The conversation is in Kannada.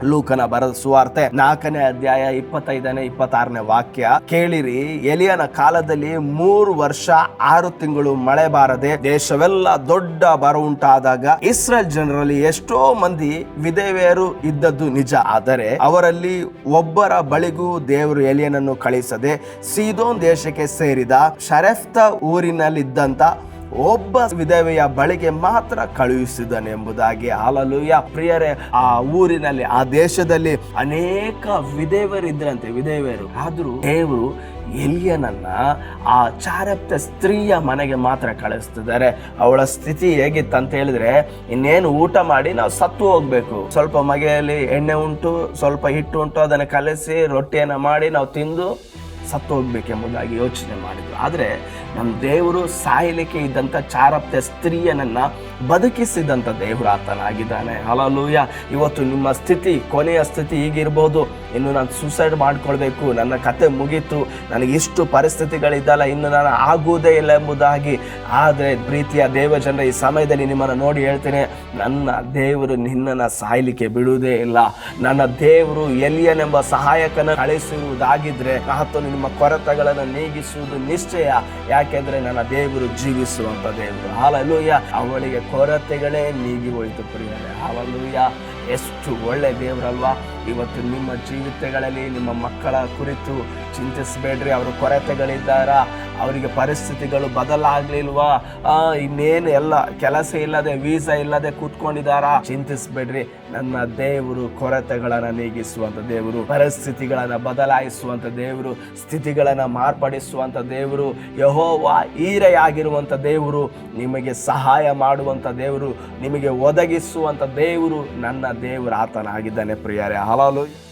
ಲೂಕನ ಬರೆದ ಸುವಾರ್ತೆ 4ನೇ ಅಧ್ಯಾಯ 25ನೇ 26ನೇ ವಾಕ್ಯ. ಕೇಳಿರಿ, ಎಲಿಯನ ಕಾಲದಲ್ಲಿ 3 ವರ್ಷ 6 ತಿಂಗಳು ಮಳೆ ಬಾರದೆ ದೇಶವೆಲ್ಲ ದೊಡ್ಡ ಬರ ಉಂಟಾದಾಗ ಇಸ್ರೇಲ್ ಜನರಲ್ಲಿ ಎಷ್ಟೋ ಮಂದಿ ವಿಧವೆಯರು ಇದ್ದದ್ದು ನಿಜ. ಆದರೆ ಅವರಲ್ಲಿ ಒಬ್ಬರ ಬಳಿಗೂ ದೇವರು ಎಲಿಯನನ್ನು ಕಳಿಸದೆ ಸೀದೋನ್ ದೇಶಕ್ಕೆ ಸೇರಿದ ಶರೆಫ್ತ ಊರಿನಲ್ಲಿದ್ದಂತ ಒಬ್ಬ ವಿಧವೆಯ ಬಳಿಗೆ ಮಾತ್ರ ಕಳುಹಿಸಿದನೆಂಬುದಾಗಿ. ಹಾಲೆಲೂಯಾ. ಪ್ರಿಯರೇ, ಆ ಊರಿನಲ್ಲಿ, ಆ ದೇಶದಲ್ಲಿ ಅನೇಕ ವಿಧವೆಯರಿದ್ರಂತೆ, ವಿಧವೆಯರು. ಆದ್ರೂ ದೇವರು ಎಲಿಯನನ್ನ ಆ ಚಾರಪ್ತ ಸ್ತ್ರೀಯ ಮನೆಗೆ ಮಾತ್ರ ಕಳಿಸ್ತಿದ್ದಾರೆ. ಅವಳ ಸ್ಥಿತಿ ಹೇಗಿತ್ತಂತ ಹೇಳಿದ್ರೆ, ಇನ್ನೇನು ಊಟ ಮಾಡಿ ನಾವು ಸತ್ತು ಹೋಗ್ಬೇಕು, ಸ್ವಲ್ಪ ಮಗೆಯಲ್ಲಿ ಎಣ್ಣೆ ಉಂಟು, ಸ್ವಲ್ಪ ಹಿಟ್ಟು ಉಂಟು, ಅದನ್ನು ಕಲಸಿ ರೊಟ್ಟಿಯನ್ನು ಮಾಡಿ ನಾವು ತಿಂದು ಸತ್ತು ಹೋಗ್ಬೇಕೆಂಬುದಾಗಿ ಯೋಚನೆ ಮಾಡಿದ್ರು. ಆದರೆ ನಮ್ಮ ದೇವರು ಸಾಯಲಿಕ್ಕೆ ಇದ್ದಂಥ ಚಾರಪ್ತ ಸ್ತ್ರೀಯನನ್ನ ಬದುಕಿಸಿದಂಥ ದೇವರು ಆತನಾಗಿದ್ದಾನೆ. ಹಲ್ಲೆಲೂಯಾ. ಇವತ್ತು ನಿಮ್ಮ ಸ್ಥಿತಿ, ಕೊನೆಯ ಸ್ಥಿತಿ ಹೀಗಿರ್ಬೋದು, ಇನ್ನು ನಾನು ಸೂಸೈಡ್ ಮಾಡ್ಕೊಳ್ಬೇಕು, ನನ್ನ ಕತೆ ಮುಗೀತು, ನನಗೆ ಇಷ್ಟು ಪರಿಸ್ಥಿತಿಗಳಿದ್ದಲ್ಲ, ಇನ್ನು ನಾನು ಆಗುವುದೇ ಇಲ್ಲ ಎಂಬುದಾಗಿ. ಆದರೆ ಪ್ರೀತಿಯ ದೇವ ಜನರ, ಈ ಸಮಯದಲ್ಲಿ ನಿಮ್ಮನ್ನು ನೋಡಿ ಹೇಳ್ತೇನೆ, ನನ್ನ ದೇವರು ನಿನ್ನನ್ನು ಸಾಯಲಿಕ್ಕೆ ಬಿಡುವುದೇ ಇಲ್ಲ. ನನ್ನ ದೇವರು ಎಲಿಯನೆಂಬ ಸಹಾಯಕನ ಕಳಿಸಿರುವುದಾಗಿದ್ರೆ ಆತನು ನಿಮ್ಮ ಕೊರತೆಗಳನ್ನು ನೀಗಿಸುವುದು ನಿಶ್ಚಯ. ಯಾಕೆಂದ್ರೆ ನನ್ನ ದೇವರು ಜೀವಿಸುವಂತ ದೇವರು. ಹಲ್ಲೆಲೂಯಾ. ಅವಳಿಗೆ ಕೊರತೆಗಳೇ ನೀಗಿ ಹೋಯಿತು ಪ್ರಿಯರೇ. ಹಲ್ಲೆಲೂಯಾ. ಎಷ್ಟು ಒಳ್ಳೆ ದೇವರಲ್ವಾ. ಇವತ್ತು ನಿಮ್ಮ ಜೀವಿತಗಳಲ್ಲಿ ನಿಮ್ಮ ಮಕ್ಕಳ ಕುರಿತು ಚಿಂತಿಸಬೇಡ್ರಿ. ಅವರು ಕೊರತೆಗಳಿದ್ದಾರ, ಅವರಿಗೆ ಪರಿಸ್ಥಿತಿಗಳು ಬದಲಾಗ್ಲಿಲ್ವಾ, ಇನ್ನೇನು ಎಲ್ಲ ಕೆಲಸ ಇಲ್ಲದೆ, ವೀಸಾ ಇಲ್ಲದೆ ಕೂತ್ಕೊಂಡಿದ್ದಾರ, ಚಿಂತಿಸಬೇಡ್ರಿ. ನನ್ನ ದೇವರು ಕೊರತೆಗಳನ್ನು ನೀಗಿಸುವಂತ ದೇವರು, ಪರಿಸ್ಥಿತಿಗಳನ್ನ ಬದಲಾಯಿಸುವಂತ ದೇವರು, ಸ್ಥಿತಿಗಳನ್ನ ಮಾರ್ಪಡಿಸುವಂತ ದೇವರು, ಯೆಹೋವ ಈರೆಯಾಗಿರುವಂತ ದೇವರು, ನಿಮಗೆ ಸಹಾಯ ಮಾಡುವಂತ ದೇವರು, ನಿಮಗೆ ಒದಗಿಸುವಂತ ದೇವರು ನನ್ನ ದೇವರು ಆತನಾಗಿದ್ದಾನೆ ಪ್ರಿಯರೇ. ಹಲ್ಲೆಲೂಯಾ.